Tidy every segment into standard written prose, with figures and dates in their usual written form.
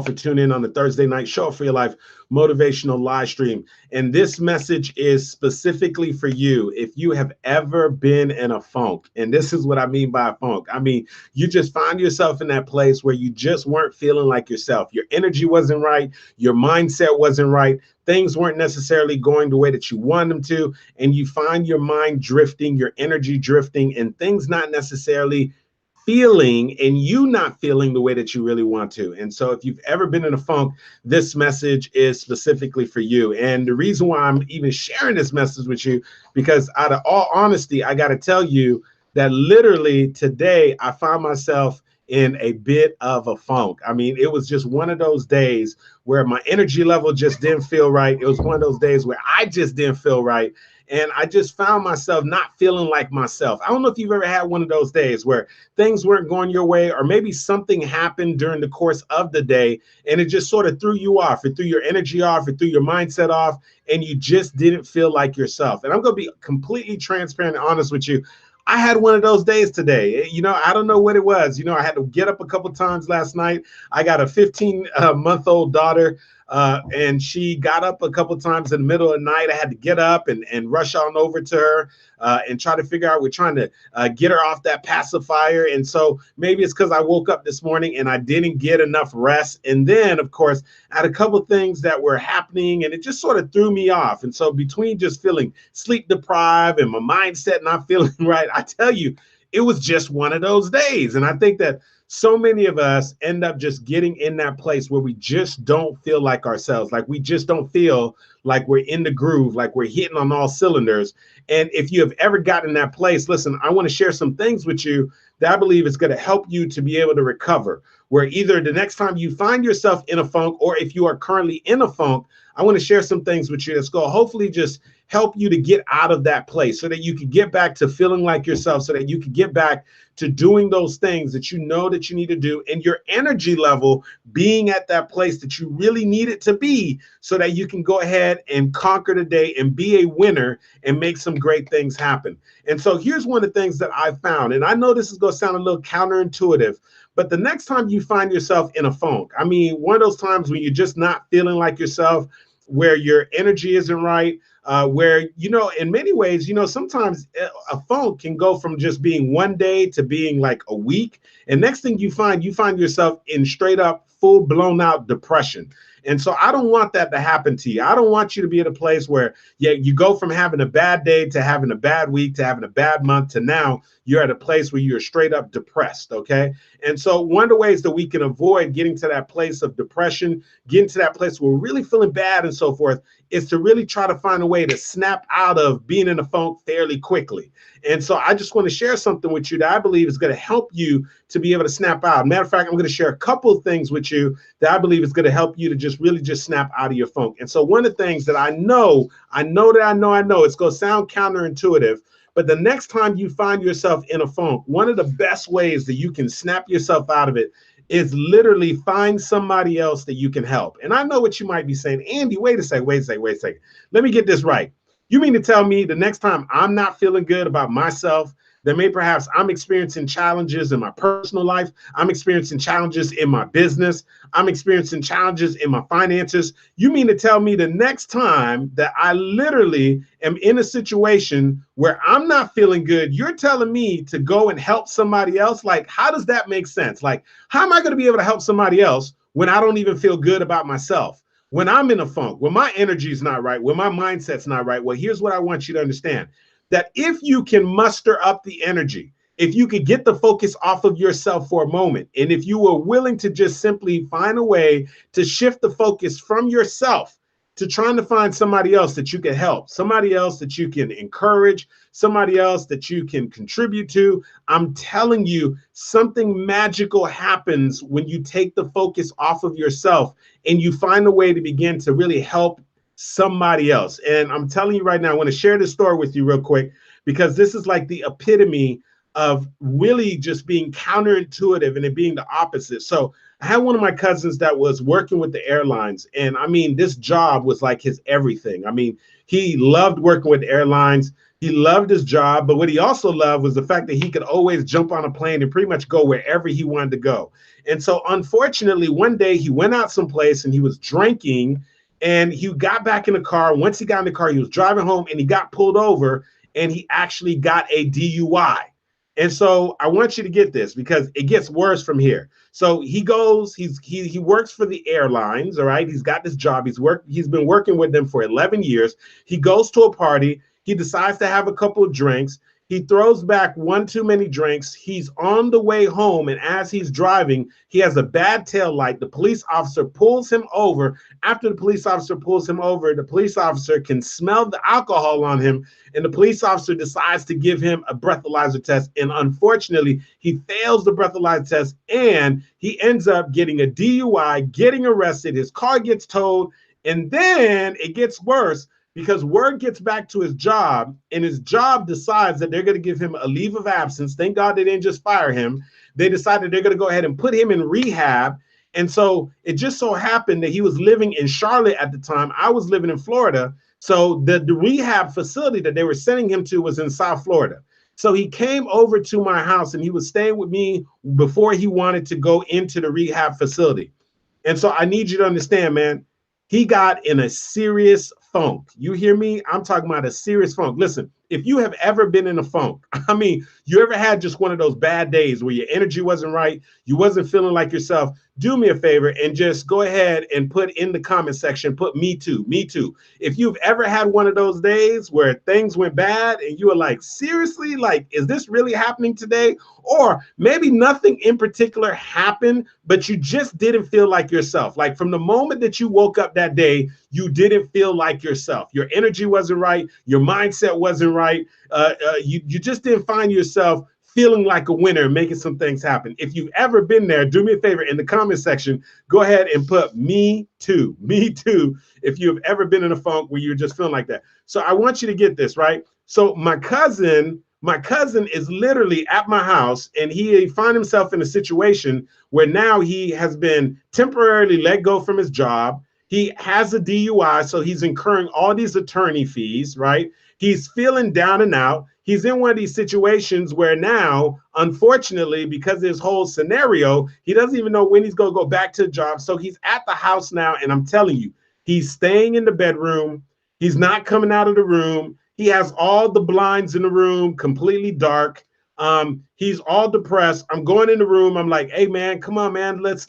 for tuning in on the Thursday night show for your life motivational live stream. And this message is specifically for you if you have ever been in a funk. And this is what I mean by a funk. I mean, you just find yourself in that place where you just weren't feeling like yourself. Your energy wasn't right. Your mindset wasn't right. Things weren't necessarily going the way that you want them to. And you find your mind drifting, your energy drifting, and things not necessarily feeling and you not feeling the way that you really want to. And so if you've ever been in a funk, this message is specifically for you. And the reason why I'm even sharing this message with you, because out of all honesty, I got to tell you that literally today I found myself in a bit of a funk. I mean, it was just one of those days where my energy level just didn't feel right. It was one of those days where I just didn't feel right. And I just found myself not feeling like myself. I don't know if you've ever had one of those days where things weren't going your way, or maybe something happened during the course of the day and it just sort of threw you off. It threw your energy off. It threw your mindset off, and you just didn't feel like yourself. And I'm going to be completely transparent and honest with you. I had one of those days today. I don't know what it was. I had to get up a couple times last night. I got a 15-month-old daughter. And she got up a couple times in the middle of the night. I had to get up and rush on over to her and try to figure out, we're trying to get her off that pacifier. And so maybe it's because I woke up this morning and I didn't get enough rest. And then, of course, I had a couple things that were happening and it just sort of threw me off. And so between just feeling sleep deprived and my mindset not feeling right, I tell you, it was just one of those days. And I think that so many of us end up just getting in that place where we just don't feel like ourselves, like we just don't feel like we're in the groove, like we're hitting on all cylinders. And if you have ever gotten in that place, listen, I want to share some things with you that I believe is going to help you to be able to recover, where either the next time you find yourself in a funk, or if you are currently in a funk, I want to share some things with you that's going to hopefully just help you to get out of that place so that you can get back to feeling like yourself, so that you can get back to doing those things that you know that you need to do, and your energy level being at that place that you really need it to be, so that you can go ahead and conquer the day and be a winner and make some great things happen. And so here's one of the things that I found, and I know this is going to sound a little counterintuitive, but the next time you find yourself in a funk, I mean, one of those times when you're just not feeling like yourself, where your energy isn't right, where, in many ways, sometimes a funk can go from just being one day to being like a week. And next thing you find yourself in straight up full blown out depression. And so I don't want that to happen to you. I don't want you to be at a place where you go from having a bad day to having a bad week to having a bad month to now you're at a place where you're straight up depressed. Okay. And so one of the ways that we can avoid getting to that place of depression, getting to that place where we're really feeling bad and so forth, is to really try to find a way to snap out of being in a funk fairly quickly. And so I just want to share something with you that I believe is going to help you to be able to snap out. Matter of fact, I'm going to share a couple of things with you that I believe is going to help you to just really just snap out of your funk. And so one of the things that I know, it's going to sound counterintuitive, but the next time you find yourself in a funk, one of the best ways that you can snap yourself out of it is literally find somebody else that you can help. And I know what you might be saying, Andy, wait a second. Let me get this right. You mean to tell me the next time I'm not feeling good about myself, that maybe perhaps I'm experiencing challenges in my personal life, I'm experiencing challenges in my business, I'm experiencing challenges in my finances. You mean to tell me the next time that I literally am in a situation where I'm not feeling good, you're telling me to go and help somebody else? Like, how does that make sense? Like, how am I going to be able to help somebody else when I don't even feel good about myself? When I'm in a funk, when my energy is not right, when my mindset's not right? Well, here's what I want you to understand. That if you can muster up the energy, if you could get the focus off of yourself for a moment, and if you were willing to just simply find a way to shift the focus from yourself to trying to find somebody else that you can help, somebody else that you can encourage, somebody else that you can contribute to, I'm telling you, something magical happens when you take the focus off of yourself and you find a way to begin to really help somebody else. And I'm telling you right now, I want to share this story with you real quick, because this is like the epitome of really just being counterintuitive and it being the opposite. So I had one of my cousins that was working with the airlines. And I mean, this job was like his everything. I mean, he loved working with airlines. He loved his job, but what he also loved was the fact that he could always jump on a plane and pretty much go wherever he wanted to go. And so unfortunately, one day he went out someplace and he was drinking, and he got back in the car. Once he got in the car, he was driving home and he got pulled over, and he actually got a DUI. And so I want you to get this, because it gets worse from here. So he goes, he works for the airlines, all right? He's got this job. He's been working with them for 11 years. He goes to a party. He decides to have a couple of drinks. He throws back one too many drinks. He's on the way home, and as he's driving, he has a bad tail light. The police officer pulls him over. After the police officer pulls him over, the police officer can smell the alcohol on him, and the police officer decides to give him a breathalyzer test. And unfortunately, he fails the breathalyzer test, and he ends up getting a DUI, getting arrested. His car gets towed, and then it gets worse, because word gets back to his job, and his job decides that they're going to give him a leave of absence. Thank God they didn't just fire him. They decided they're going to go ahead and put him in rehab. And so it just so happened that he was living in Charlotte at the time. I was living in Florida. So the rehab facility that they were sending him to was in South Florida. So he came over to my house, and he was staying with me before he wanted to go into the rehab facility. And so I need you to understand, man, he got in a serious funk. You hear me? I'm talking about a serious funk. Listen, if you have ever been in a funk, I mean, you ever had just one of those bad days where your energy wasn't right, you wasn't feeling like yourself, do me a favor and just go ahead and put in the comment section, put me too, me too. If you've ever had one of those days where things went bad and you were like, seriously, like, is this really happening today? Or maybe nothing in particular happened, but you just didn't feel like yourself. Like from the moment that you woke up that day, you didn't feel like yourself. Your energy wasn't right. Your mindset wasn't right. You just didn't find yourself feeling like a winner, making some things happen. If you've ever been there, do me a favor in the comment section, go ahead and put me too, if you've ever been in a funk where you're just feeling like that. So I want you to get this, right? So my cousin is literally at my house, and he found himself in a situation where now he has been temporarily let go from his job. He has a DUI, so he's incurring all these attorney fees, right? He's feeling down and out. He's in one of these situations where now, unfortunately, because of this whole scenario, he doesn't even know when he's going to go back to the job. So he's at the house now, and I'm telling you, he's staying in the bedroom. He's not coming out of the room. He has all the blinds in the room completely dark. He's all depressed. I'm going in the room. I'm like, hey man, come on, man. Let's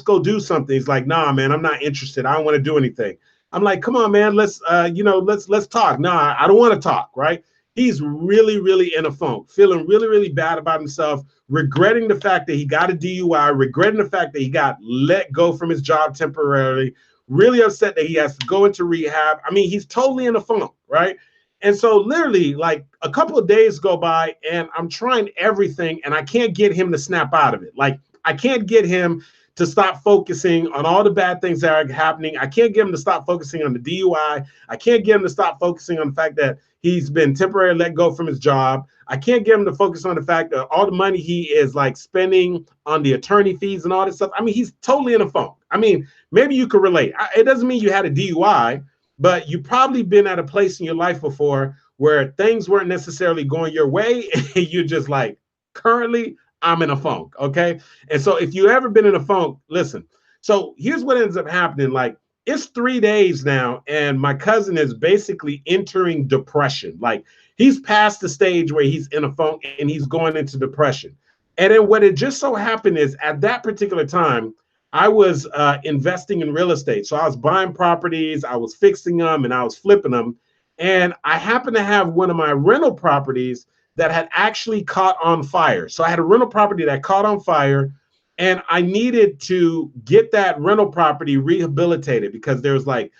go do something. He's like, nah, man, I'm not interested. I don't want to do anything. I'm like, come on, man. Let's talk. Nah, I don't want to talk. Right. He's really, really in a funk, feeling really, really bad about himself, regretting the fact that he got a DUI, regretting the fact that he got let go from his job temporarily, really upset that he has to go into rehab. I mean, he's totally in a funk. Right. And so literally like a couple of days go by and I'm trying everything and I can't get him to snap out of it. Like I can't get him to stop focusing on all the bad things that are happening. I can't get him to stop focusing on the DUI. I can't get him to stop focusing on the fact that he's been temporarily let go from his job. I can't get him to focus on the fact that all the money he is like spending on the attorney fees and all this stuff. I mean, he's totally in a funk. I mean, maybe you could relate. It doesn't mean you had a DUI, but you've probably been at a place in your life before where things weren't necessarily going your way. And you're just like, currently, I'm in a funk, okay? And so if you've ever been in a funk, listen. So here's what ends up happening. Like, it's 3 days now, and my cousin is basically entering depression. Like, he's past the stage where he's in a funk, and he's going into depression. And then what it just so happened is, at that particular time, I was investing in real estate. So I was buying properties, I was fixing them, and I was flipping them. And I happened to have one of my rental properties that had actually caught on fire. So I had a rental property that caught on fire, and I needed to get that rental property rehabilitated because there was like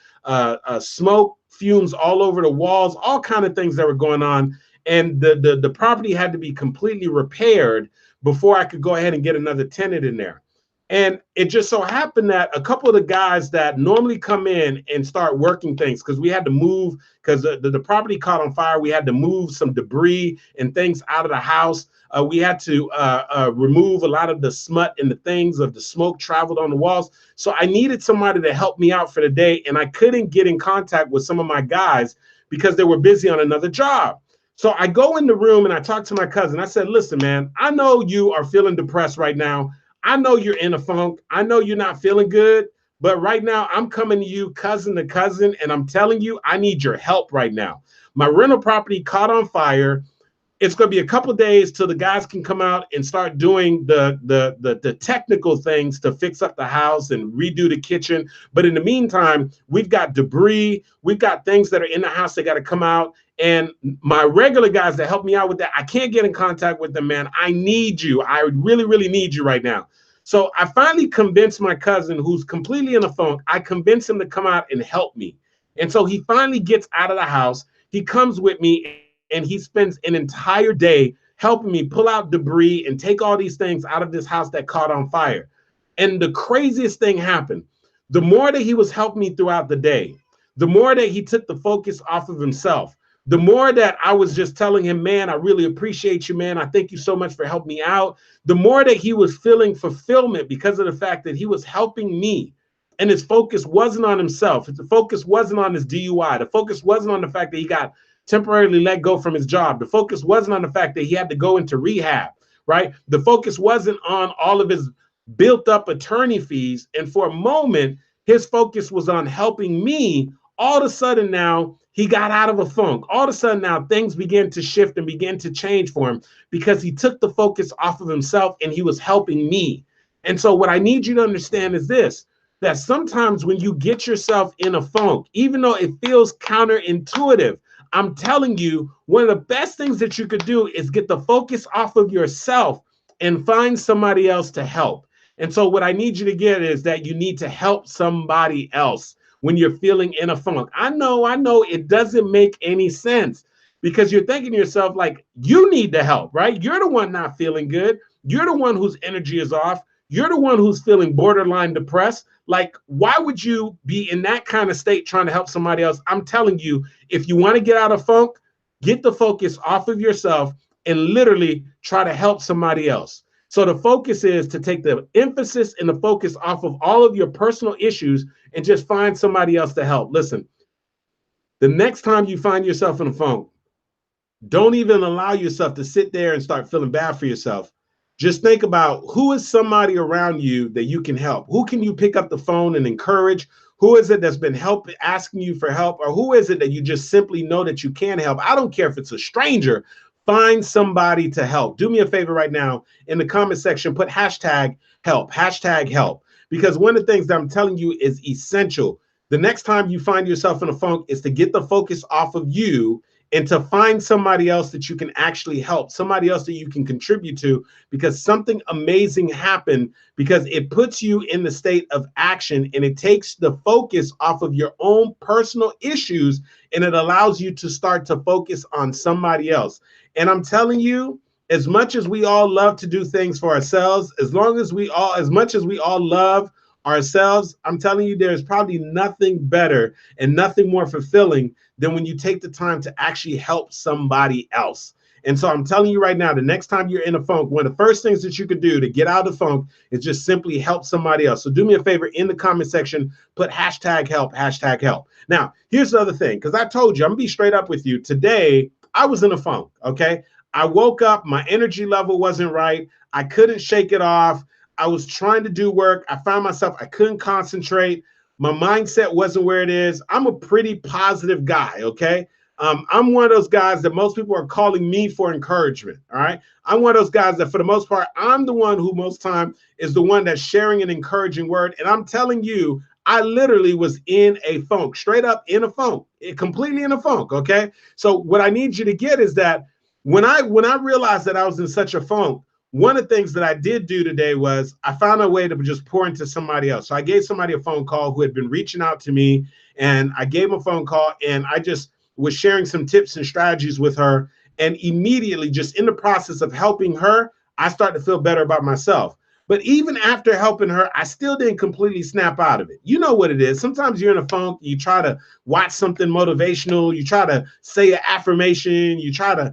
smoke fumes all over the walls, all kind of things that were going on. And the property had to be completely repaired before I could go ahead and get another tenant in there. And it just so happened that a couple of the guys that normally come in and start working things, because we had to move, because the property caught on fire, we had to move some debris and things out of the house. We had to remove a lot of the smut and the things of the smoke traveled on the walls. So I needed somebody to help me out for the day, and I couldn't get in contact with some of my guys because they were busy on another job. So I go in the room and I talk to my cousin. I said, listen, man, I know you are feeling depressed right now. I know you're in a funk. I know you're not feeling good, but right now I'm coming to you cousin to cousin, and I'm telling you, I need your help right now. My rental property caught on fire. It's going to be a couple of days till the guys can come out and start doing the technical things to fix up the house and redo the kitchen. But in the meantime, we've got debris, we've got things that are in the house that got to come out. And my regular guys that help me out with that, I can't get in contact with them, man. I need you. I really, really need you right now. So I finally convinced my cousin, who's completely in a funk. I convinced him to come out and help me. And so he finally gets out of the house. He comes with me, and he spends an entire day helping me pull out debris and take all these things out of this house that caught on fire. And the craziest thing happened. The more that he was helping me throughout the day, the more that he took the focus off of himself, the more that I was just telling him, man, I really appreciate you, man. I thank you so much for helping me out. The more that he was feeling fulfillment because of the fact that he was helping me. And his focus wasn't on himself. The focus wasn't on his DUI. The focus wasn't on the fact that he got temporarily let go from his job. The focus wasn't on the fact that he had to go into rehab, right? The focus wasn't on all of his built up attorney fees. And for a moment, his focus was on helping me. All of a sudden now, he got out of a funk. All of a sudden now, things began to shift and began to change for him because he took the focus off of himself and he was helping me. And so what I need you to understand is this, that sometimes when you get yourself in a funk, even though it feels counterintuitive, I'm telling you, one of the best things that you could do is get the focus off of yourself and find somebody else to help. And so what I need you to get is that you need to help somebody else when you're feeling in a funk. I know it doesn't make any sense because you're thinking to yourself, like, you need the help, right? You're the one not feeling good. You're the one whose energy is off. You're the one who's feeling borderline depressed. Like, why would you be in that kind of state trying to help somebody else? I'm telling you, if you want to get out of funk, get the focus off of yourself and literally try to help somebody else. So the focus is to take the emphasis and the focus off of all of your personal issues and just find somebody else to help. Listen, the next time you find yourself in a funk, don't even allow yourself to sit there and start feeling bad for yourself. Just think about who is somebody around you that you can help. Who can you pick up the phone and encourage? Who is it that's been asking you for help? Or who is it that you just simply know that you can help? I don't care if it's a stranger. Find somebody to help. Do me a favor right now in the comment section, put hashtag help, because one of the things that I'm telling you is essential. The next time you find yourself in a funk is to get the focus off of you and to find somebody else that you can actually help, somebody else that you can contribute to, because something amazing happened, because it puts you in the state of action and it takes the focus off of your own personal issues and it allows you to start to focus on somebody else. And I'm telling you, as much as we all love to do things for ourselves, as much as we all love ourselves, I'm telling you, there's probably nothing better and nothing more fulfilling than when you take the time to actually help somebody else. And so I'm telling you right now, the next time you're in a funk, one of the first things that you could do to get out of the funk is just simply help somebody else. So do me a favor in the comment section, put hashtag help. Now, here's the other thing, because I told you, I'm gonna be straight up with you. Today, I was in a funk, okay? I woke up, my energy level wasn't right. I couldn't shake it off. I was trying to do work. I found myself, I couldn't concentrate. My mindset wasn't where it is. I'm a pretty positive guy, okay? I'm one of those guys that most people are calling me for encouragement, all right? I'm one of those guys that for the most part, I'm the one who most time is the one that's sharing an encouraging word. And I'm telling you, I literally was in a funk, straight up in a funk, completely in a funk, okay? So what I need you to get is that when I realized that I was in such a funk, one of the things that I did do today was I found a way to just pour into somebody else. So I gave somebody a phone call who had been reaching out to me, and I gave him a phone call and I just was sharing some tips and strategies with her. And immediately, just in the process of helping her, I started to feel better about myself. But even after helping her, I still didn't completely snap out of it. You know what it is. Sometimes you're in a funk, you try to watch something motivational, you try to say an affirmation, you try to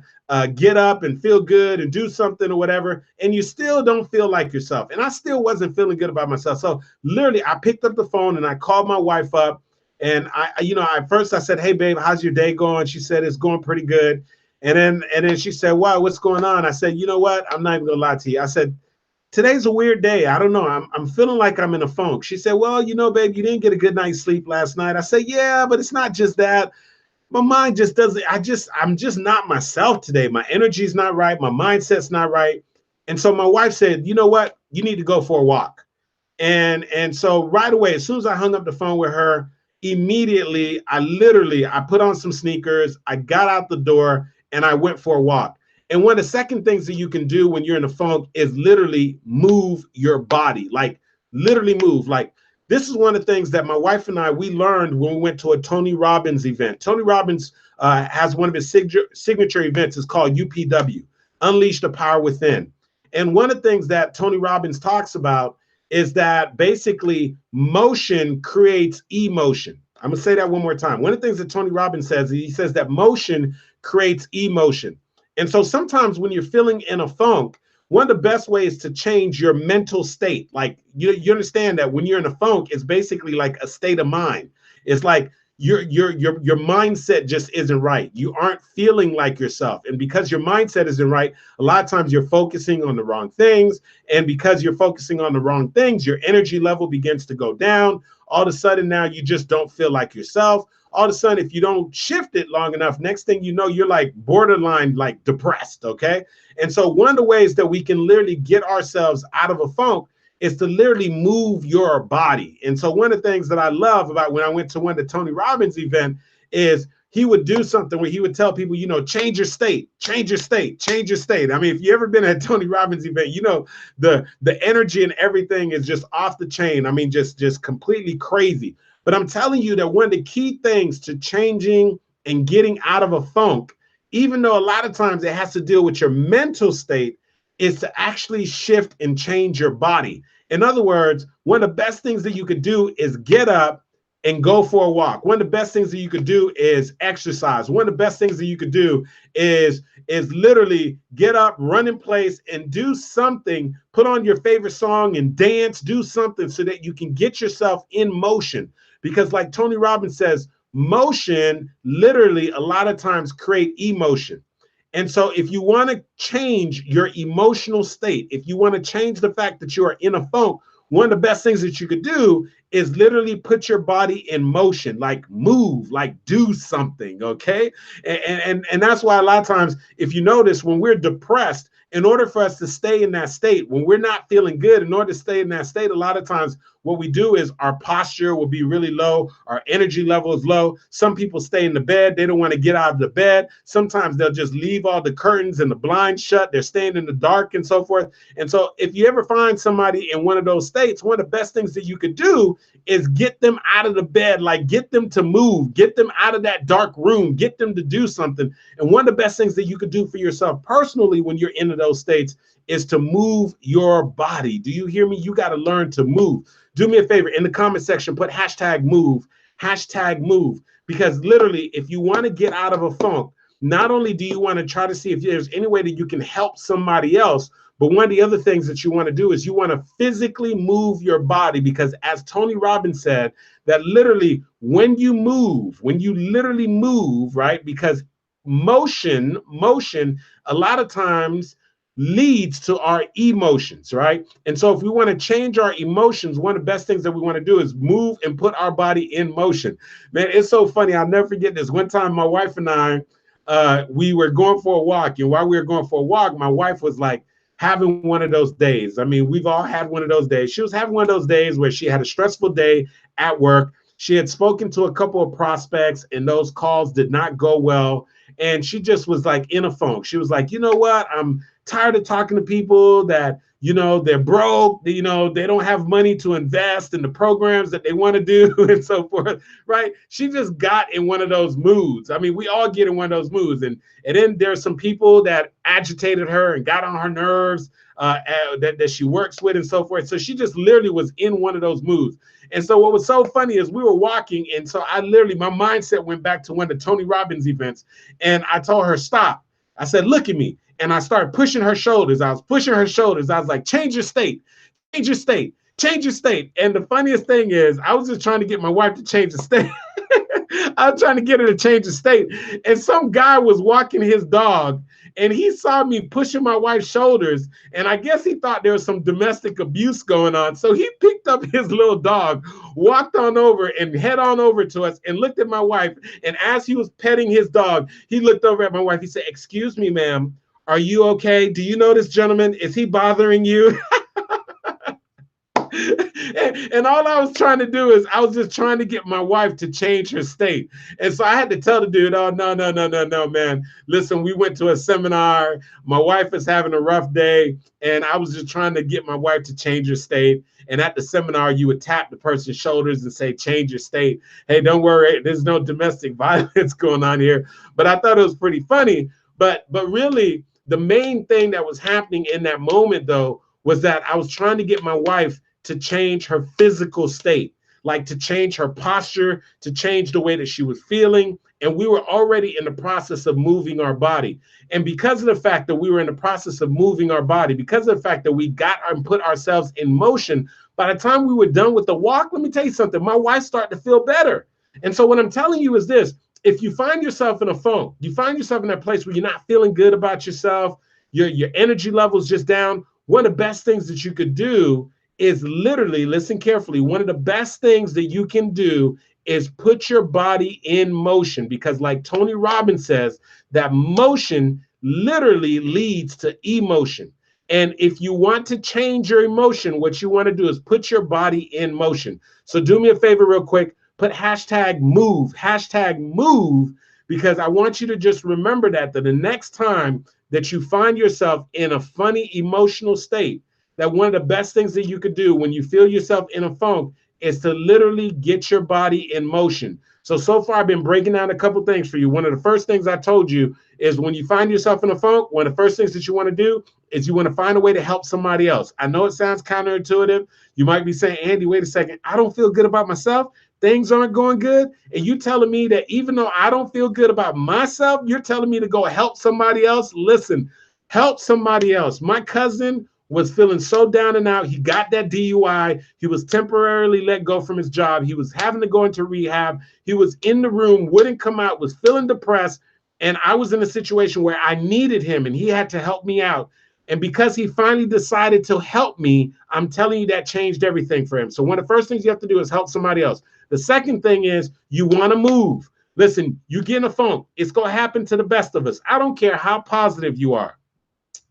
get up and feel good and do something or whatever, and you still don't feel like yourself. And I still wasn't feeling good about myself. So literally, I picked up the phone and I called my wife up. And at first I said, "Hey, babe, how's your day going?" She said, "It's going pretty good." And then she said, "Wow, what's going on?" I said, "You know what? I'm not even gonna lie to you." I said, today's a weird day. I don't know. I'm feeling like I'm in a funk. She said, well, babe, you didn't get a good night's sleep last night. I said, yeah, but it's not just that. My mind just doesn't, I'm just not myself today. My energy's not right. My mindset's not right. And so my wife said, you know what? You need to go for a walk. And so right away, as soon as I hung up the phone with her, immediately I put on some sneakers, I got out the door, and I went for a walk. And one of the second things that you can do when you're in a funk is literally move your body, like literally move. Like this is one of the things that my wife and I we learned when we went to a Tony Robbins event. Tony Robbins has one of his signature events. It's called UPW, Unleash the Power Within. And one of the things that Tony Robbins talks about is that basically motion creates emotion. I'm gonna say that one more time. One of the things that Tony Robbins says, he says that motion creates emotion. And so sometimes when you're feeling in a funk, one of the best ways to change your mental state, like you understand that when you're in a funk, it's basically like a state of mind. It's like your mindset just isn't right. You aren't feeling like yourself. And because your mindset isn't right, a lot of times you're focusing on the wrong things. And because you're focusing on the wrong things, your energy level begins to go down. All of a sudden now you just don't feel like yourself. All of a sudden, if you don't shift it long enough, next thing you know, you're like borderline, like depressed. Okay. And so one of the ways that we can literally get ourselves out of a funk is to literally move your body. And so one of the things that I love about when I went to one of the Tony Robbins event is he would do something where he would tell people, change your state, change your state, change your state. I mean, if you ever been at a Tony Robbins event, the energy and everything is just off the chain. I mean, just completely crazy. But I'm telling you that one of the key things to changing and getting out of a funk, even though a lot of times it has to deal with your mental state, is to actually shift and change your body. In other words, one of the best things that you could do is get up and go for a walk. One of the best things that you could do is exercise. One of the best things that you could do is literally get up, run in place, and do something. Put on your favorite song and dance, do something so that you can get yourself in motion. Because like Tony Robbins says, motion literally a lot of times create emotion. And so if you want to change your emotional state, if you want to change the fact that you are in a funk, one of the best things that you could do is literally put your body in motion, like move, like do something, okay? And that's why a lot of times, if you notice, when we're depressed, in order for us to stay in that state, when we're not feeling good, in order to stay in that state, a lot of times what we do is our posture will be really low. Our energy level is low. Some people stay in the bed. They don't want to get out of the bed. Sometimes they'll just leave all the curtains and the blinds shut. They're staying in the dark and so forth. And so if you ever find somebody in one of those states, one of the best things that you could do is get them out of the bed, like get them to move, get them out of that dark room, get them to do something. And one of the best things that you could do for yourself personally when you're into those states is to move your body. Do you hear me? You got to learn to move. Do me a favor, in the comment section, put hashtag move, because literally, if you want to get out of a funk, not only do you want to try to see if there's any way that you can help somebody else, but one of the other things that you want to do is you want to physically move your body, because as Tony Robbins said, that literally when you literally move, right? Because motion, a lot of times leads to our emotions, right? And so if we want to change our emotions, one of the best things that we want to do is move and put our body in motion. Man, it's so funny. I'll never forget this. One time, my wife and I, we were going for a walk. And while we were going for a walk, my wife was like having one of those days. I mean, we've all had one of those days. She was having one of those days where she had a stressful day at work. She had spoken to a couple of prospects and those calls did not go well. And she just was like in a funk. She was like, you know what? I'm tired of talking to people that, they're broke, they don't have money to invest in the programs that they want to do and so forth, right? She just got in one of those moods. I mean, we all get in one of those moods. And then there's some people that agitated her and got on her nerves that she works with and so forth. So she just literally was in one of those moods. And so what was so funny is we were walking, and so my mindset went back to one of the Tony Robbins events, and I told her, stop. I said, look at me. And I started pushing her shoulders. I was pushing her shoulders. I was like, change your state, change your state, change your state. And the funniest thing is I was just trying to get my wife to change the state. I was trying to get her to change the state. And some guy was walking his dog, and he saw me pushing my wife's shoulders, and I guess he thought there was some domestic abuse going on. So he picked up his little dog, walked on over and head on over to us and looked at my wife. And as he was petting his dog, he looked over at my wife. He said, "Excuse me, ma'am, are you okay? Do you know this gentleman? Is he bothering you?" And all I was trying to do is I was just trying to get my wife to change her state. And so I had to tell the dude, "Oh, no, no, no, no, no, man. Listen, we went to a seminar. My wife is having a rough day. And I was just trying to get my wife to change her state. And at the seminar, you would tap the person's shoulders and say, change your state. Hey, don't worry. There's no domestic violence going on here." But I thought it was pretty funny. But really, the main thing that was happening in that moment, though, was that I was trying to get my wife to change her physical state, like to change her posture, to change the way that she was feeling. And we were already in the process of moving our body. And because of the fact that we were in the process of moving our body, because of the fact that we got and put ourselves in motion, by the time we were done with the walk, let me tell you something, my wife started to feel better. And so what I'm telling you is this: if you find yourself in a funk, you find yourself in that place where you're not feeling good about yourself, your energy level is just down, one of the best things that you could do is literally, listen carefully, one of the best things that you can do is put your body in motion, because like Tony Robbins says, that motion literally leads to emotion. And if you want to change your emotion, what you want to do is put your body in motion. So do me a favor real quick, put hashtag move, because I want you to just remember that the next time that you find yourself in a funny emotional state, that one of the best things that you could do when you feel yourself in a funk is to literally get your body in motion. So far I've been breaking down a couple things for you. One of the first things I told you is when you find yourself in a funk, one of the first things that you want to do is you want to find a way to help somebody else. I know it sounds counterintuitive. You might be saying, "Andy, wait a second. I don't feel good about myself. Things aren't going good." And you telling me that even though I don't feel good about myself, you're telling me to go help somebody else? Listen, help somebody else. My cousin was feeling so down and out. He got that DUI. He was temporarily let go from his job. He was having to go into rehab. He was in the room, wouldn't come out, was feeling depressed. And I was in a situation where I needed him and he had to help me out. And because he finally decided to help me, I'm telling you, that changed everything for him. So one of the first things you have to do is help somebody else. The second thing is you want to move. Listen, you get in a funk. It's going to happen to the best of us. I don't care how positive you are.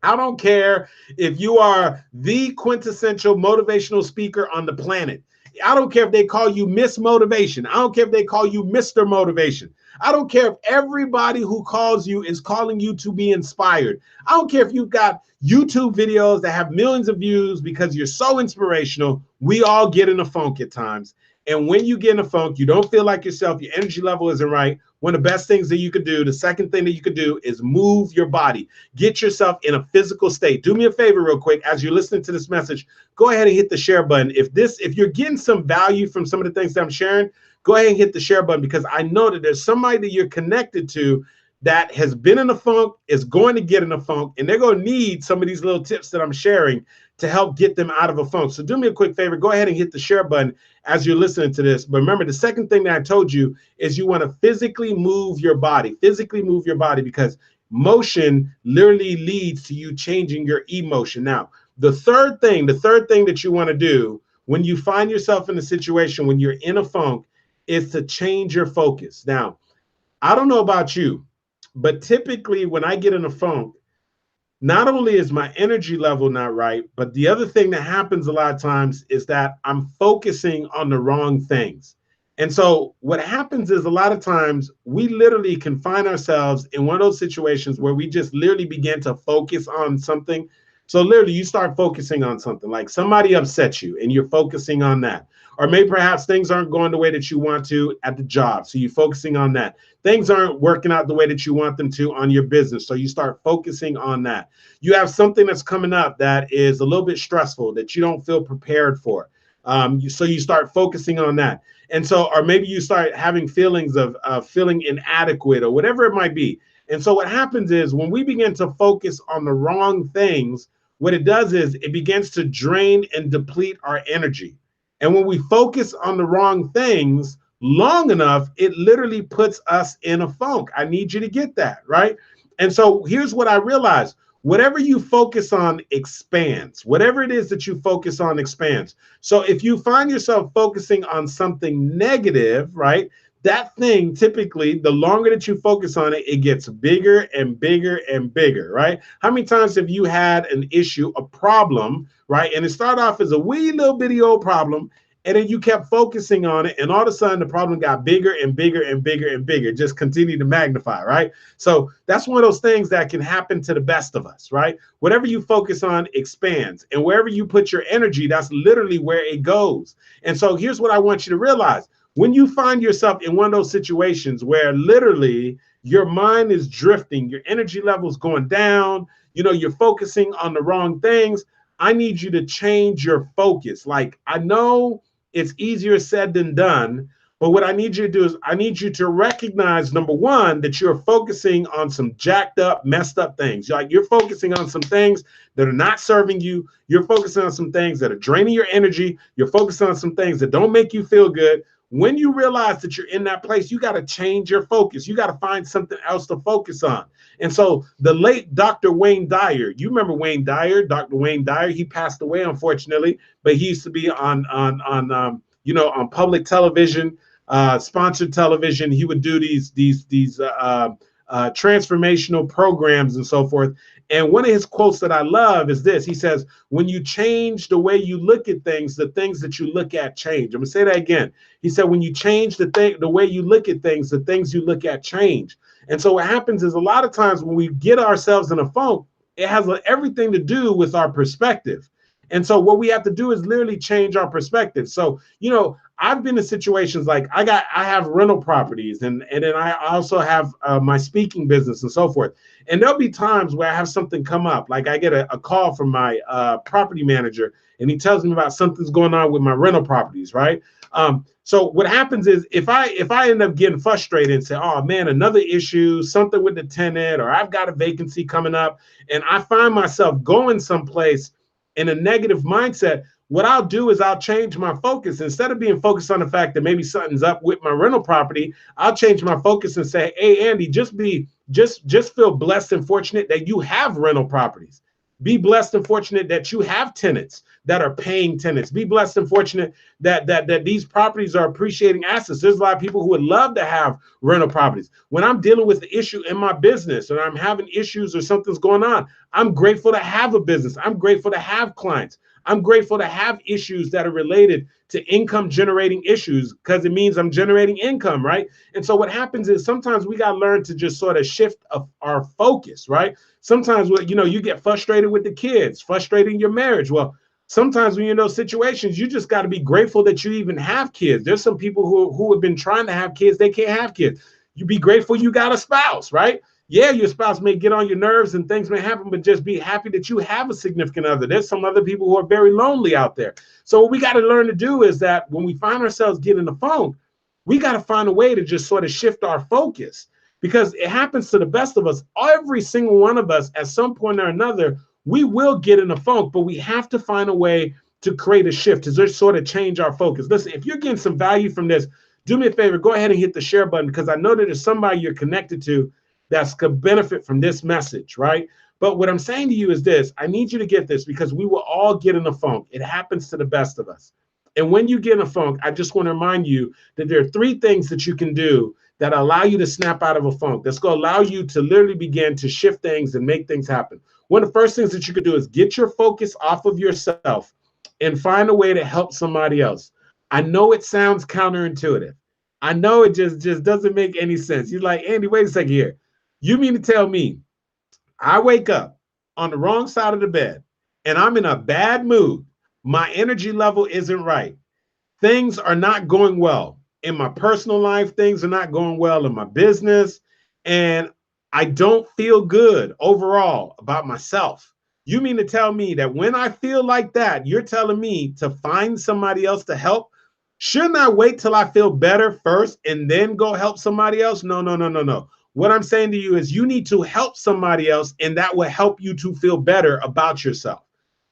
I don't care if you are the quintessential motivational speaker on the planet. I don't care if they call you Miss Motivation. I don't care if they call you Mr. Motivation. I don't care if everybody who calls you is calling you to be inspired. I don't care if you've got YouTube videos that have millions of views because you're so inspirational. We all get in a funk at times. And when you get in a funk, you don't feel like yourself, your energy level isn't right. One of the best things that you could do, the second thing that you could do is move your body. Get yourself in a physical state. Do me a favor real quick. As you're listening to this message, go ahead and hit the share button. If you're getting some value from some of the things that I'm sharing, go ahead and hit the share button, because I know that there's somebody that you're connected to that has been in a funk, is going to get in a funk, and they're going to need some of these little tips that I'm sharing to help get them out of a funk. So do me a quick favor, go ahead and hit the share button as you're listening to this. But remember, the second thing that I told you is you want to physically move your body, because motion literally leads to you changing your emotion. Now, the third thing that you want to do when you find yourself in a situation, when you're in a funk, is to change your focus. Now, I don't know about you, but typically when I get in a funk, not only is my energy level not right, but the other thing that happens a lot of times is that I'm focusing on the wrong things. And so what happens is a lot of times we literally can find ourselves in one of those situations where we just literally begin to focus on something. So literally you start focusing on something, like somebody upset you and you're focusing on that. Or maybe perhaps things aren't going the way that you want to at the job, so you're focusing on that. Things aren't working out the way that you want them to on your business, so you start focusing on that. You have something that's coming up that is a little bit stressful that you don't feel prepared for. So you start focusing on that. And so, or maybe you start having feelings of feeling inadequate or whatever it might be. And so what happens is when we begin to focus on the wrong things, what it does is it begins to drain and deplete our energy. And when we focus on the wrong things long enough, it literally puts us in a funk. I need you to get that, right? And so here's what I realized. Whatever you focus on expands. Whatever it is that you focus on expands. So if you find yourself focusing on something negative, right? That thing, typically, the longer that you focus on it, it gets bigger and bigger and bigger, right? How many times have you had an issue, a problem, right? And it started off as a wee little bitty old problem, and then you kept focusing on it, and all of a sudden the problem got bigger and bigger and bigger and bigger, just continue to magnify, right? So that's one of those things that can happen to the best of us, right? Whatever you focus on expands, and wherever you put your energy, that's literally where it goes. And so here's what I want you to realize. When you find yourself in one of those situations where literally your mind is drifting, your energy level's going down, you're focusing on the wrong things, I need you to change your focus. Like, I know it's easier said than done, but what I need you to do is I need you to recognize, number one, that you're focusing on some jacked up, messed up things. Like, you're focusing on some things that are not serving you. You're focusing on some things that are draining your energy. You're focusing on some things that don't make you feel good. When you realize that you're in that place, you got to change your focus. You got to find something else to focus on. And so the late Dr. Wayne Dyer, you remember Wayne Dyer, Dr. Wayne Dyer, he passed away, unfortunately, but he used to be on public television, sponsored television. He would do these transformational programs and so forth. And one of his quotes that I love is this. He says, when you change the way you look at things, the things that you look at change. I'm going to say that again. He said, when you change the way you look at things, the things you look at change. And so what happens is a lot of times when we get ourselves in a funk, it has everything to do with our perspective. And so what we have to do is literally change our perspective. So, I've been in situations like I have rental properties, and then I also have my speaking business and so forth. And there'll be times where I have something come up, like I get a call from my property manager, and he tells me about something's going on with my rental properties, right? So what happens is if I end up getting frustrated and say, oh man, another issue, something with the tenant, or I've got a vacancy coming up, and I find myself going someplace in a negative mindset, what I'll do is I'll change my focus. Instead of being focused on the fact that maybe something's up with my rental property, I'll change my focus and say, hey, Andy, just feel blessed and fortunate that you have rental properties. Be blessed and fortunate that you have tenants that are paying tenants. Be blessed and fortunate that these properties are appreciating assets. There's a lot of people who would love to have rental properties. When I'm dealing with the issue in my business, or I'm having issues or something's going on, I'm grateful to have a business. I'm grateful to have clients. I'm grateful to have issues that are related to income generating issues, because it means I'm generating income, right? And so what happens is sometimes we got to learn to just sort of shift our focus, right? Sometimes, you get frustrated with the kids, frustrated in your marriage. Well, sometimes when you're in those situations, you just got to be grateful that you even have kids. There's some people who have been trying to have kids, they can't have kids. You be grateful you got a spouse, right? Yeah, your spouse may get on your nerves and things may happen, but just be happy that you have a significant other. There's some other people who are very lonely out there. So what we got to learn to do is that when we find ourselves getting the funk, we got to find a way to just sort of shift our focus, because it happens to the best of us. Every single one of us at some point or another, we will get in a funk, but we have to find a way to create a shift, to just sort of change our focus. Listen, if you're getting some value from this, do me a favor, go ahead and hit the share button, because I know that there's somebody you're connected to that's could benefit from this message, right? But what I'm saying to you is this: I need you to get this, because we will all get in a funk. It happens to the best of us. And when you get in a funk, I just want to remind you that there are 3 things that you can do that allow you to snap out of a funk. That's going to allow you to literally begin to shift things and make things happen. One of the first things that you can do is get your focus off of yourself and find a way to help somebody else. I know it sounds counterintuitive. I know it just doesn't make any sense. You're like, Andy, wait a second here. You mean to tell me I wake up on the wrong side of the bed and I'm in a bad mood? My energy level isn't right. Things are not going well in my personal life. Things are not going well in my business. And I don't feel good overall about myself. You mean to tell me that when I feel like that, you're telling me to find somebody else to help? Shouldn't I wait till I feel better first and then go help somebody else? No, no, no, no, no. What I'm saying to you is you need to help somebody else, and that will help you to feel better about yourself.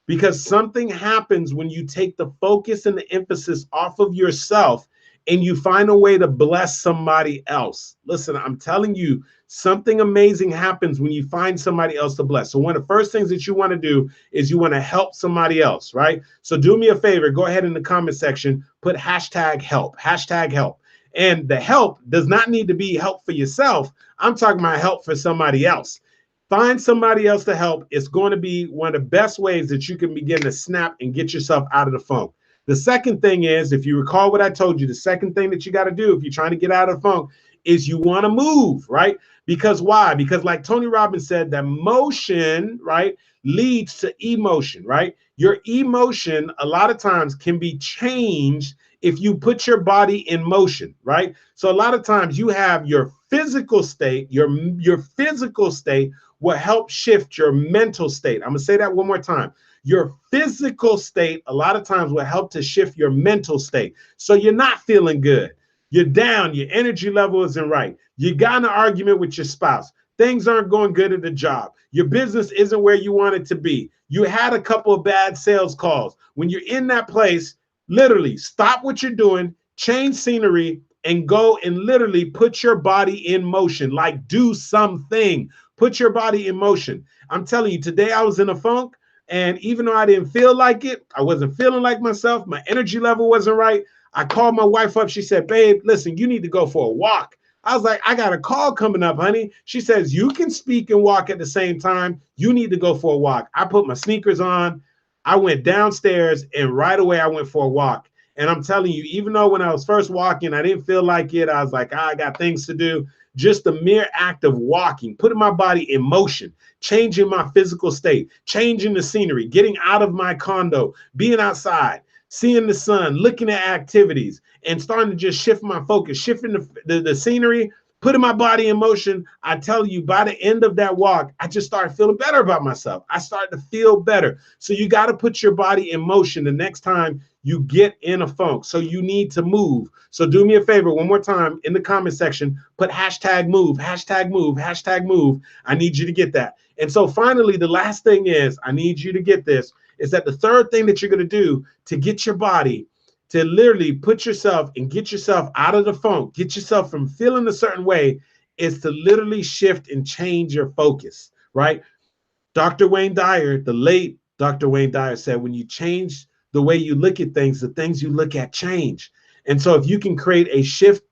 Because something happens when you take the focus and the emphasis off of yourself, and you find a way to bless somebody else. Listen, I'm telling you, something amazing happens when you find somebody else to bless. So one of the first things that you want to do is you want to help somebody else, right? So do me a favor, go ahead in the comment section, put hashtag help, hashtag help. And the help does not need to be help for yourself. I'm talking about help for somebody else. Find somebody else to help. It's going to be one of the best ways that you can begin to snap and get yourself out of the funk. The second thing is, if you recall what I told you, the second thing that you got to do if you're trying to get out of the funk is you want to move, right? Because why? Because like Tony Robbins said, that motion, right, leads to emotion, right? Your emotion a lot of times can be changed if you put your body in motion, right? So a lot of times you have your physical state, your physical state will help shift your mental state. I'm gonna say that one more time. Your physical state a lot of times will help to shift your mental state. So you're not feeling good. You're down. Your energy level isn't right. You got in an argument with your spouse. Things aren't going good at the job. Your business isn't where you want it to be. You had a couple of bad sales calls. When you're in that place, literally stop what you're doing, change scenery, and go and literally put your body in motion. Like do something. Put your body in motion. I'm telling you, today I was in a funk. And even though I didn't feel like it, I wasn't feeling like myself, my energy level wasn't right. I called my wife up. She said, babe, listen, you need to go for a walk. I was like, I got a call coming up, honey. She says, you can speak and walk at the same time. You need to go for a walk. I put my sneakers on. I went downstairs and right away I went for a walk. And I'm telling you, even though when I was first walking, I didn't feel like it. I was like, I got things to do. Just the mere act of walking, putting my body in motion, changing my physical state, changing the scenery, getting out of my condo, being outside, seeing the sun, looking at activities, and starting to just shift my focus, shifting the scenery, putting my body in motion. I tell you, by the end of that walk, I just started feeling better about myself. I started to feel better. So you got to put your body in motion the next time you get in a funk. So you need to move. So do me a favor one more time in the comment section, put hashtag move, hashtag move, hashtag move. I need you to get that. And so finally, the last thing is, I need you to get this, is that the third thing that you're going to do to get your body to literally put yourself and get yourself out of the funk, get yourself from feeling a certain way, is to literally shift and change your focus, right? Dr. Wayne Dyer, the late Dr. Wayne Dyer said, when you change the way you look at things, the things you look at change. And so if you can create a shift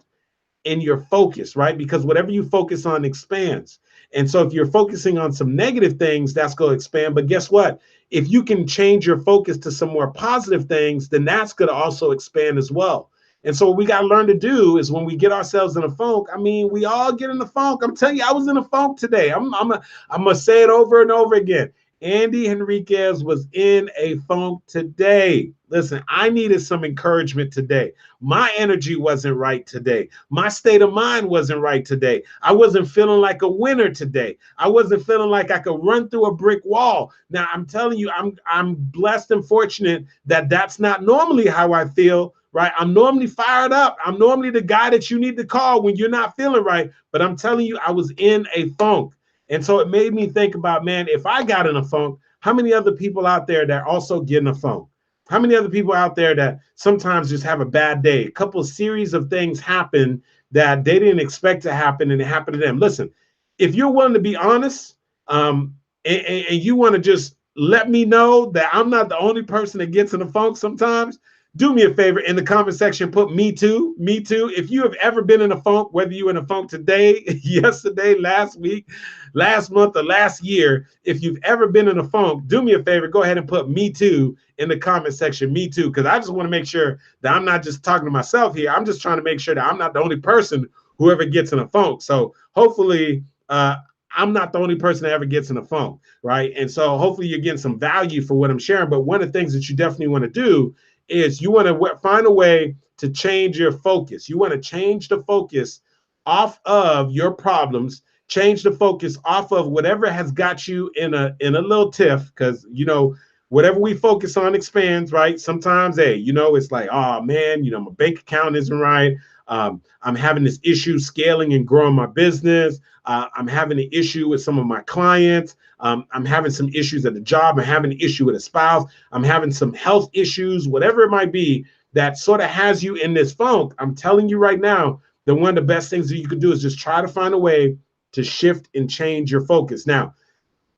in your focus, right? Because whatever you focus on expands. And so if you're focusing on some negative things, that's going to expand. But guess what? If you can change your focus to some more positive things, then that's going to also expand as well. And so what we got to learn to do is when we get ourselves in a funk, I mean, we all get in the funk. I'm telling you, I was in a funk today. I'm going to say it over and over again. Andy Henriquez was in a funk today. Listen, I needed some encouragement today. My energy wasn't right today. My state of mind wasn't right today. I wasn't feeling like a winner today. I wasn't feeling like I could run through a brick wall. Now, I'm telling you, I'm blessed and fortunate that that's not normally how I feel, right? I'm normally fired up. I'm normally the guy that you need to call when you're not feeling right. But I'm telling you, I was in a funk. And so it made me think about, man, if I got in a funk, how many other people out there that also get in a funk? How many other people out there that sometimes just have a bad day? A couple of series of things happen that they didn't expect to happen and it happened to them. Listen, if you're willing to be honest and you want to just let me know that I'm not the only person that gets in a funk sometimes, do me a favor in the comment section, put me too, me too. If you have ever been in a funk, whether you're in a funk today, yesterday, last week, last month, or last year, if you've ever been in a funk, do me a favor, go ahead and put me too in the comment section, me too, because I just want to make sure that I'm not just talking to myself here. I'm just trying to make sure that I'm not the only person who ever gets in a funk. So hopefully I'm not the only person that ever gets in a funk, right? And so hopefully you're getting some value for what I'm sharing. But one of the things that you definitely want to do is you want to find a way to change your focus. You want to change the focus off of your problems, change the focus off of whatever has got you in a little tiff, because, you know, whatever we focus on expands, right? Sometimes, hey, you know, it's like, oh, man, you know, my bank account isn't right. I'm having this issue scaling and growing my business. I'm having an issue with some of my clients. I'm having some issues at the job. I'm having an issue with a spouse. I'm having some health issues, whatever it might be. that sort of has you in this funk, I'm telling you right now that one of the best things that you could do is just try to find a way to shift and change your focus. Now,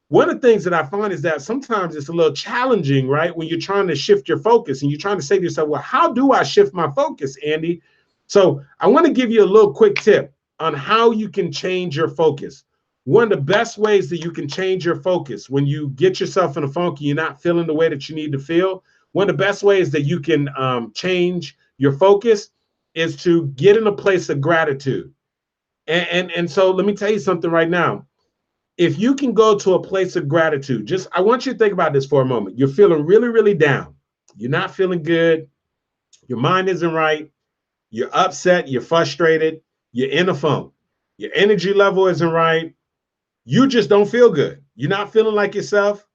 one of the things that I find is that sometimes it's a little challenging, right? When you're trying to shift your focus and you're trying to say to yourself, well, how do I shift my focus, Andy? So I want to give you a little quick tip on how you can change your focus. One of the best ways that you can change your focus when you get yourself in a funk and you're not feeling the way that you need to feel, one of the best ways that you can change your focus is to get in a place of gratitude. And so let me tell you something right now. If you can go to a place of gratitude, just I want you to think about this for a moment. You're feeling really, really down. You're not feeling good. Your mind isn't right. You're upset. You're frustrated. You're in a funk. Your energy level isn't right. You just don't feel good. You're not feeling like yourself.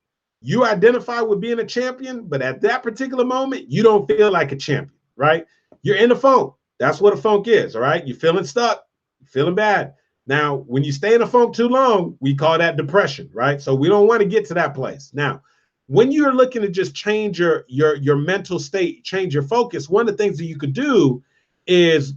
You identify with being a champion, but at that particular moment, you don't feel like a champion, right? You're in a funk. That's what a funk is, all right? You're feeling stuck. You're feeling bad. Now, when you stay in a funk too long, we call that depression, right? So we don't want to get to that place. Now, when you're looking to just change your mental state, change your focus, one of the things that you could do is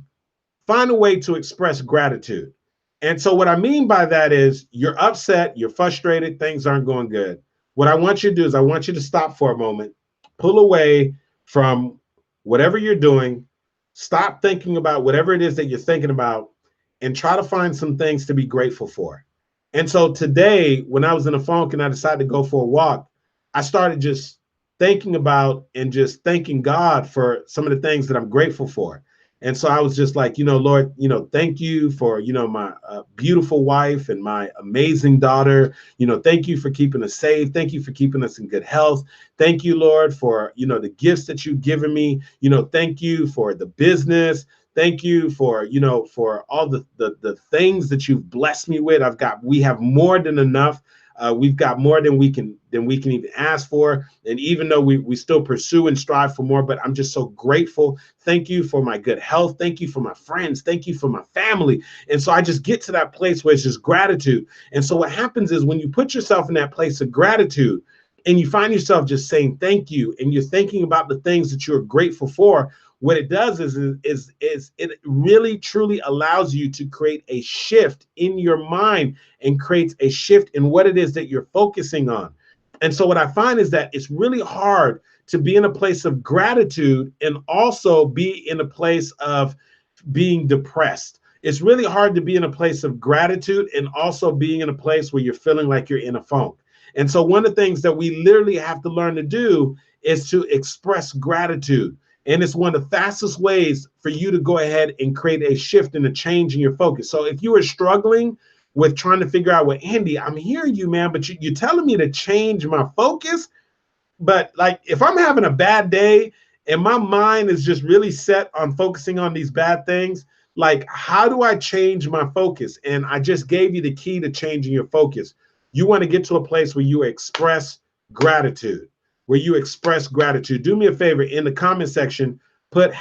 find a way to express gratitude. And so what I mean by that is you're upset, you're frustrated, things aren't going good. What I want you to do is I want you to stop for a moment, pull away from whatever you're doing, stop thinking about whatever it is that you're thinking about, and try to find some things to be grateful for. And so today, when I was in a funk and I decided to go for a walk, I started just thinking about and just thanking God for some of the things that I'm grateful for. And so I was just like, Lord, thank you for, my beautiful wife and my amazing daughter. Thank you for keeping us safe. Thank you for keeping us in good health. Thank you, Lord, for, the gifts that you've given me. Thank you for the business. Thank you for, for all the things that you've blessed me with. We have more than enough. We've got more than we can even ask for. And even though we still pursue and strive for more, but I'm just so grateful. Thank you for my good health. Thank you for my friends. Thank you for my family. And so I just get to that place where it's just gratitude. And so what happens is when you put yourself in that place of gratitude and you find yourself just saying thank you, and you're thinking about the things that you're grateful for, what it does is it really truly allows you to create a shift in your mind and creates a shift in what it is that you're focusing on. And so what I find is that it's really hard to be in a place of gratitude and also be in a place of being depressed. It's really hard to be in a place of gratitude and also being in a place where you're feeling like you're in a funk. And so one of the things that we literally have to learn to do is to express gratitude. And it's one of the fastest ways for you to go ahead and create a shift and a change in your focus. So if you are struggling with trying to figure out, well, Andy, I'm hearing you, man, but you're telling me to change my focus. But like, if I'm having a bad day and my mind is just really set on focusing on these bad things, like, how do I change my focus? And I just gave you the key to changing your focus. You want to get to a place where you express gratitude. Do me a favor, in the comment section, put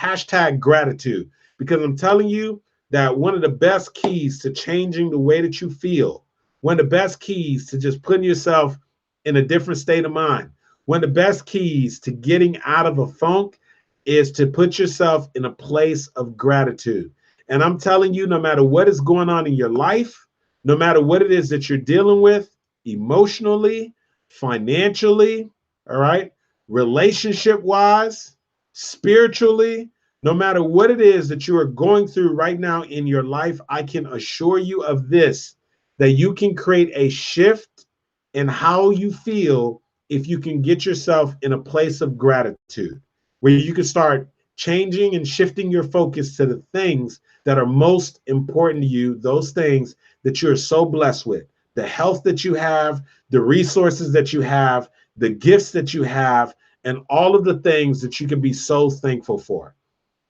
#gratitude, because I'm telling you that one of the best keys to changing the way that you feel, one of the best keys to just putting yourself in a different state of mind, one of the best keys to getting out of a funk is to put yourself in a place of gratitude. And I'm telling you, no matter what is going on in your life, no matter what it is that you're dealing with emotionally, financially, all right, relationship wise, spiritually, no matter what it is that you are going through right now in your life, I can assure you of this, that you can create a shift in how you feel if you can get yourself in a place of gratitude, where you can start changing and shifting your focus to the things that are most important to you, those things that you're so blessed with, the health that you have, the resources that you have, the gifts that you have, and all of the things that you can be so thankful for.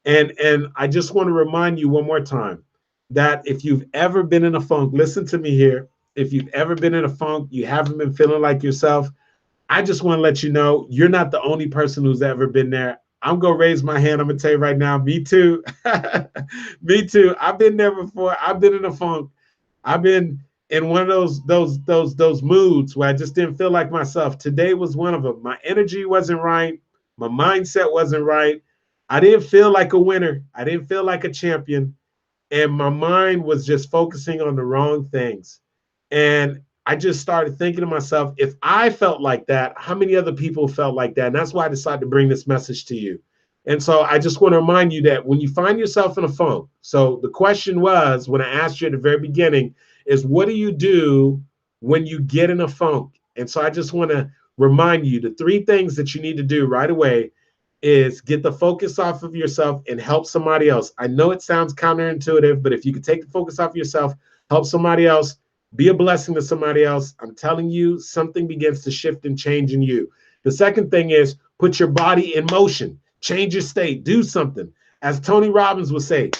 And I just want to remind you one more time that if you've ever been in a funk, listen to me here. If you've ever been in a funk, you haven't been feeling like yourself, I just want to let you know you're not the only person who's ever been there. I'm going to raise my hand. I'm going to tell you right now, me too. Me too. I've been there before. I've been in a funk. I've been in one of those moods where I just didn't feel like myself. Today was one of them. My energy wasn't right. My mindset wasn't right. I didn't feel like a winner. I didn't feel like a champion. And my mind was just focusing on the wrong things. And I just started thinking to myself, if I felt like that, how many other people felt like that? And that's why I decided to bring this message to you. And so I just want to remind you that when you find yourself in a funk, so the question was, when I asked you at the very beginning, is what do you do when you get in a funk? And so I just want to remind you the three things that you need to do right away is get the focus off of yourself and help somebody else. I know it sounds counterintuitive, but if you could take the focus off yourself, help somebody else, be a blessing to somebody else, I'm telling you, something begins to shift and change in you. The second thing is put your body in motion, change your state, do something. As Tony Robbins would say,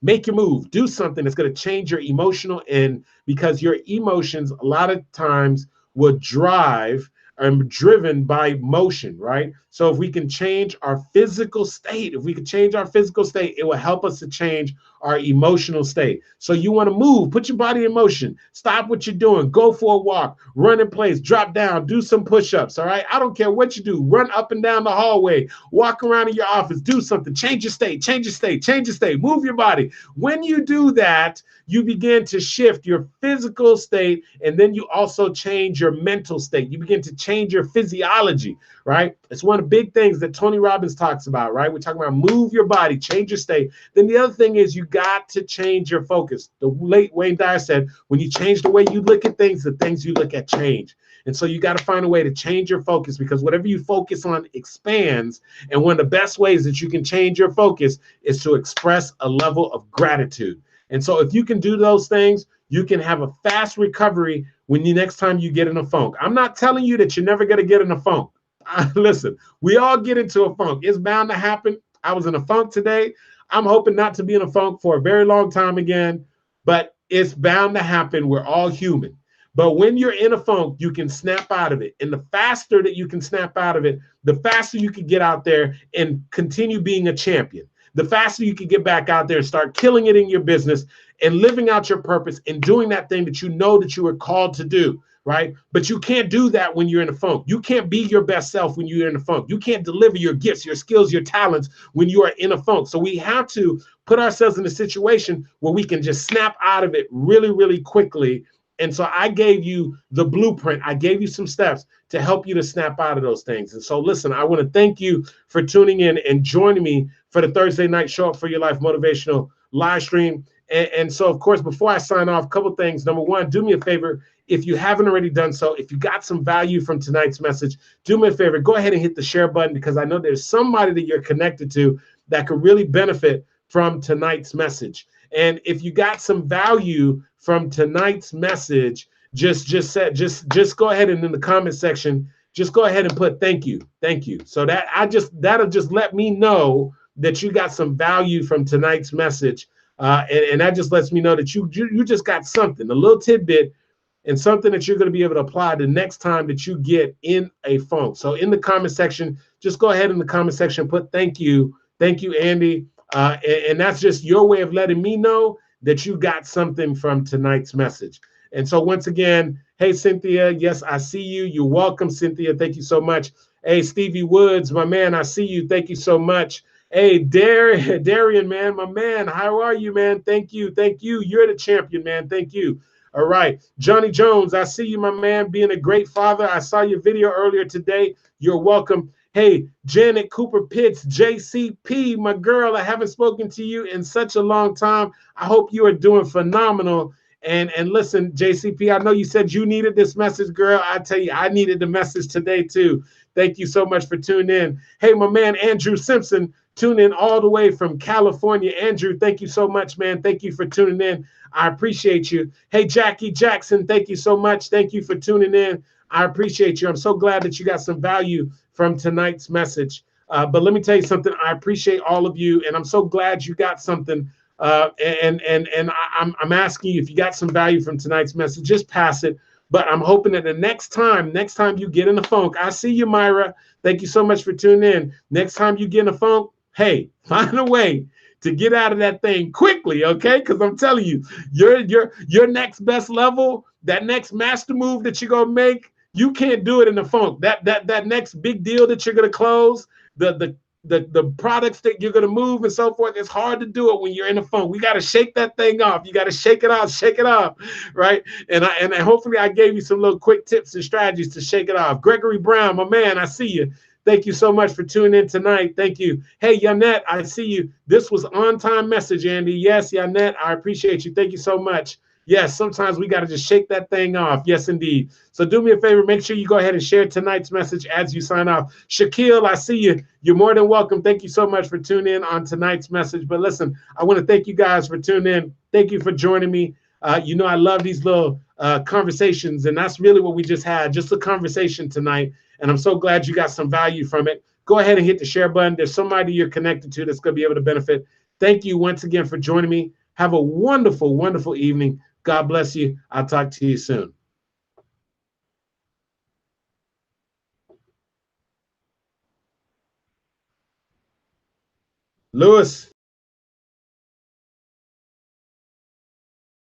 make your move, do something that's going to change your emotional end, because your emotions a lot of times will drive and driven by motion, right? So if we can change our physical state, if we can change our physical state, it will help us to change our emotional state. So you want to move, put your body in motion, stop what you're doing, go for a walk, run in place, drop down, do some push-ups, all right? I don't care what you do, run up and down the hallway, walk around in your office, do something, change your state, change your state, change your state, move your body. When you do that, you begin to shift your physical state, and then you also change your mental state. You begin to change your physiology, right? It's one of the big things that Tony Robbins talks about, right? We're talking about move your body, change your state. Then the other thing is you got to change your focus. The late Wayne Dyer said, when you change the way you look at things, the things you look at change. And so you got to find a way to change your focus, because whatever you focus on expands. And one of the best ways that you can change your focus is to express a level of gratitude. And so if you can do those things, you can have a fast recovery when you next time you get in a funk. I'm not telling you that you're never going to get in a funk. Listen, we all get into a funk. It's bound to happen. I was in a funk today. I'm hoping not to be in a funk for a very long time again, but it's bound to happen. We're all human. But when you're in a funk, you can snap out of it. And the faster that you can snap out of it, the faster you can get out there and continue being a champion. The faster you can get back out there and start killing it in your business and living out your purpose and doing that thing that you know that you were called to do, right? But you can't do that when you're in a funk. You can't be your best self when you're in a funk. You can't deliver your gifts, your skills, your talents when you are in a funk. So we have to put ourselves in a situation where we can just snap out of it really, really quickly. And so I gave you the blueprint. I gave you some steps to help you to snap out of those things. And so listen, I want to thank you for tuning in and joining me for the Thursday night Show Up for Your Life motivational live stream. And so, of course, before I sign off, a couple things. Number one, do me a favor. If you haven't already done so, if you got some value from tonight's message, do me a favor, go ahead and hit the share button, because I know there's somebody that you're connected to that could really benefit from tonight's message. And if you got some value from tonight's message, just go ahead and in the comment section, just go ahead and put thank you. So that'll just let me know that you got some value from tonight's message. And that just lets me know that you just got something, a little tidbit, and something that you're going to be able to apply the next time that you get in a funk. So in the comment section, just go ahead in the comment section, put thank you, Andy. And that's just your way of letting me know that you got something from tonight's message. And so once again, hey, Cynthia, yes, I see you. You're welcome, Cynthia. Thank you so much. Hey, Stevie Woods, my man, I see you. Thank you so much. Hey, Darian, man, my man, how are you, man? Thank you. You're the champion, man. Thank you. All right. Johnny Jones, I see you, my man, being a great father. I saw your video earlier today. You're welcome. Hey, Janet Cooper Pitts, JCP, my girl, I haven't spoken to you in such a long time. I hope you are doing phenomenal. And listen, JCP, I know you said you needed this message, girl. I tell you, I needed the message today, too. Thank you so much for tuning in. Hey, my man, Andrew Simpson, tune in all the way from California. Andrew, thank you so much, man. Thank you for tuning in. I appreciate you. Hey, Jackie Jackson, thank you so much. Thank you for tuning in. I appreciate you. I'm so glad that you got some value from tonight's message. But let me tell you something. I appreciate all of you, and I'm so glad you got something. I'm asking you, if you got some value from tonight's message, just pass it. But I'm hoping that the next time you get in the funk, I see you, Myra. Thank you so much for tuning in. Next time you get in a funk, hey, find a way to get out of that thing quickly, okay? Because I'm telling you, your next best level, that next master move that you're gonna make, you can't do it in the funk. That next big deal that you're gonna close, the the products that you're going to move and so forth. It's hard to do it when you're in a funk. We got to shake that thing off. You got to shake it off, right? And hopefully I gave you some little quick tips and strategies to shake it off. Gregory Brown, my man, I see you. Thank you so much for tuning in tonight. Thank you. Hey, Yanette, I see you. This was on time message, Andy. Yes, Yanette, I appreciate you. Thank you so much. Yes, sometimes we got to just shake that thing off. Yes, indeed. So do me a favor, make sure you go ahead and share tonight's message as you sign off. Shaquille, I see you. You're more than welcome. Thank you so much for tuning in on tonight's message. But listen, I want to thank you guys for tuning in. Thank you for joining me. You know, I love these little conversations, and that's really what we just had, just a conversation tonight. And I'm so glad you got some value from it. Go ahead and hit the share button. There's somebody you're connected to that's going to be able to benefit. Thank you once again for joining me. Have a wonderful, wonderful evening. God bless you. I'll talk to you soon. Lewis.